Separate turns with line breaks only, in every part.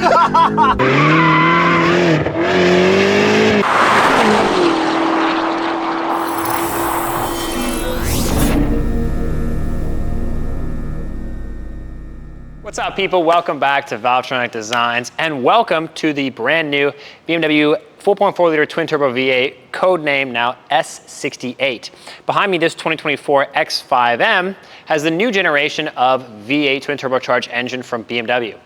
What's up, people? Welcome back to Valvetronic Designs, and welcome to the brand new BMW 4.4-liter twin-turbo V8, codename now S68. Behind me, this 2024 X5M has the new generation of V8 twin-turbocharged engine from BMW.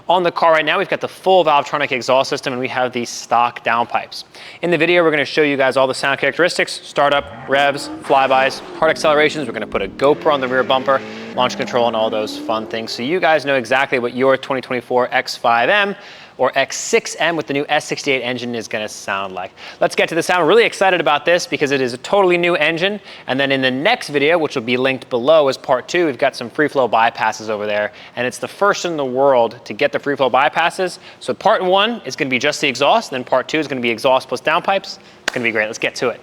On the car right now, we've got the full Valvetronic exhaust system, and we have the stock downpipes. In the video, we're going to show you guys all the sound characteristics: startup, revs, flybys, hard accelerations. We're going to put a GoPro on the rear bumper, launch control, and all those fun things, so you guys know exactly what your 2024 X5M or X6M with the new S68 engine is going to sound like. Let's get to the sound. We're really excited about this because it is a totally new engine. And then in the next video, which will be linked below as part 2, we've got some free flow bypasses over there. And it's the first in the world to get the free flow bypasses. So part 1 is going to be just the exhaust. Then part 2 is going to be exhaust plus downpipes. It's going to be great. Let's get to it.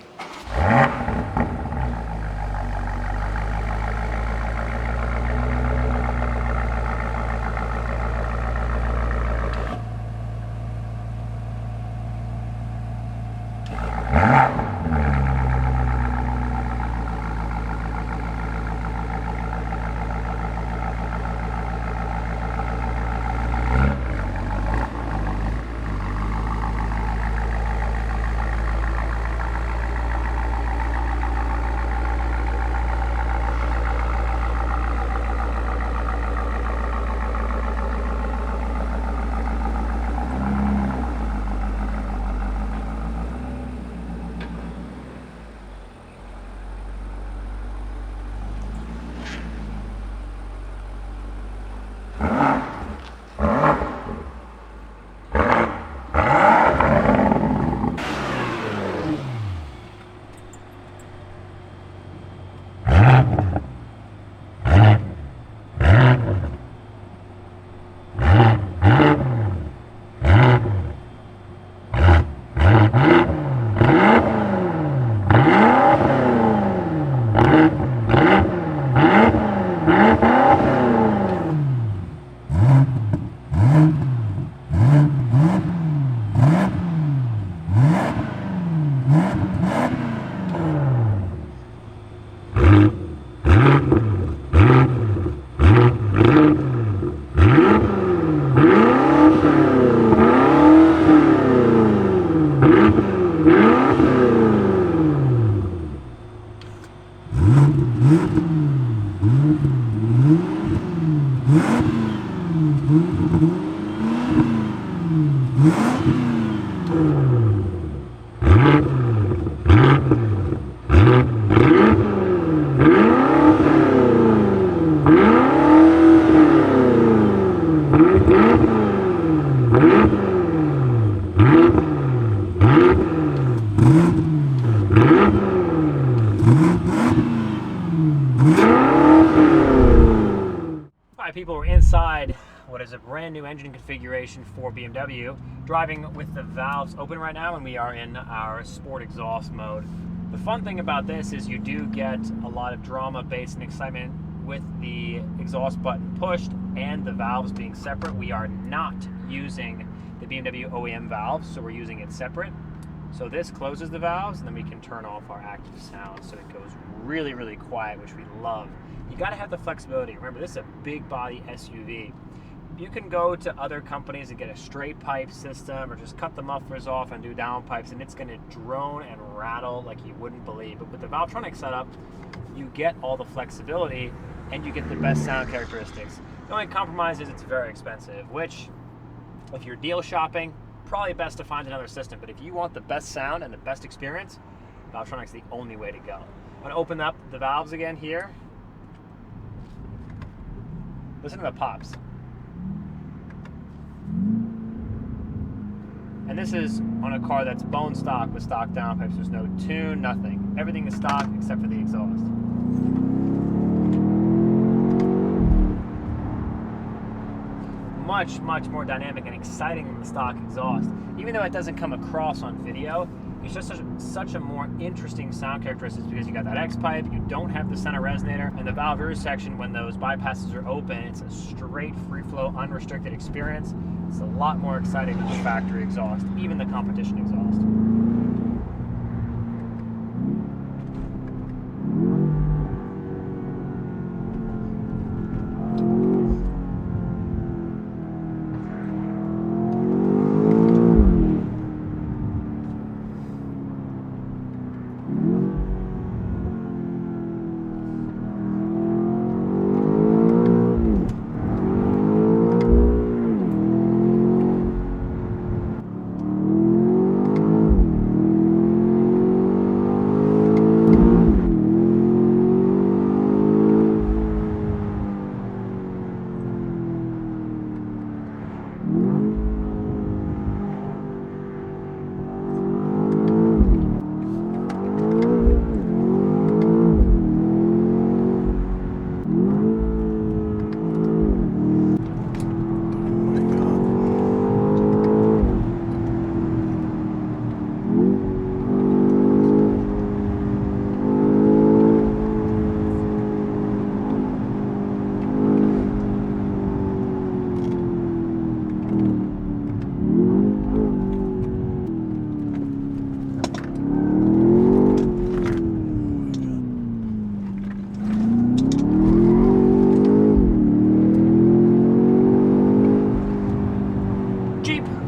People, we're inside what is a brand new engine configuration for BMW, driving with the valves open right now, and we are in our sport exhaust mode. The fun thing about this is you do get a lot of drama, bass, and excitement with the exhaust button pushed and the valves being separate. We are not using the BMW OEM valves, so we're using it separate. So this closes the valves, and then we can turn off our active sound, so it goes really, really quiet, which we love. You gotta have the flexibility. Remember, this is a big body SUV. You can go to other companies and get a straight pipe system, or just cut the mufflers off and do downpipes, and it's gonna drone and rattle like you wouldn't believe. But with the Valvetronic setup, you get all the flexibility and you get the best sound characteristics. The only compromise is it's very expensive, which, if you're deal shopping, probably best to find another system. But if you want the best sound and the best experience, Valvetronic's the only way to go. I'm gonna open up the valves again here. Listen to the pops. And this is on a car that's bone stock with stock downpipes. There's no tune, nothing. Everything is stock except for the exhaust. Much, much more dynamic and exciting than the stock exhaust. Even though it doesn't come across on video, It's just such a more interesting sound characteristics because you got that X pipe, you don't have the center resonator, and the valve rear section, when those bypasses are open, it's a straight free flow, unrestricted experience. It's a lot more exciting than the factory exhaust, even the competition exhaust.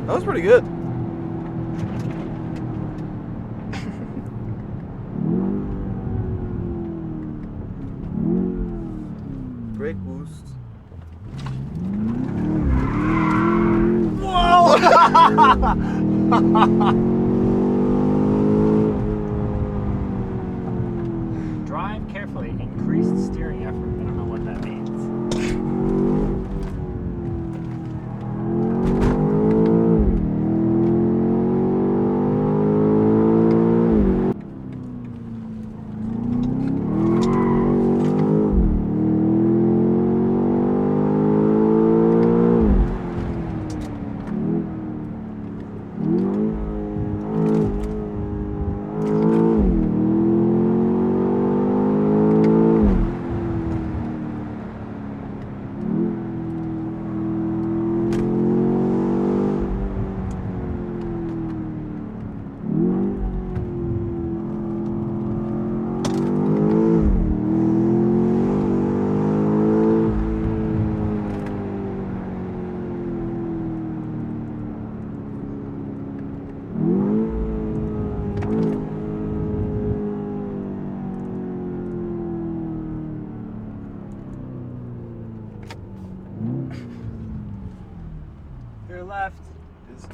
That was pretty good. Brake boost.
Whoa! Drive carefully. Increased steering effort. I don't know what that means. Your left.
Is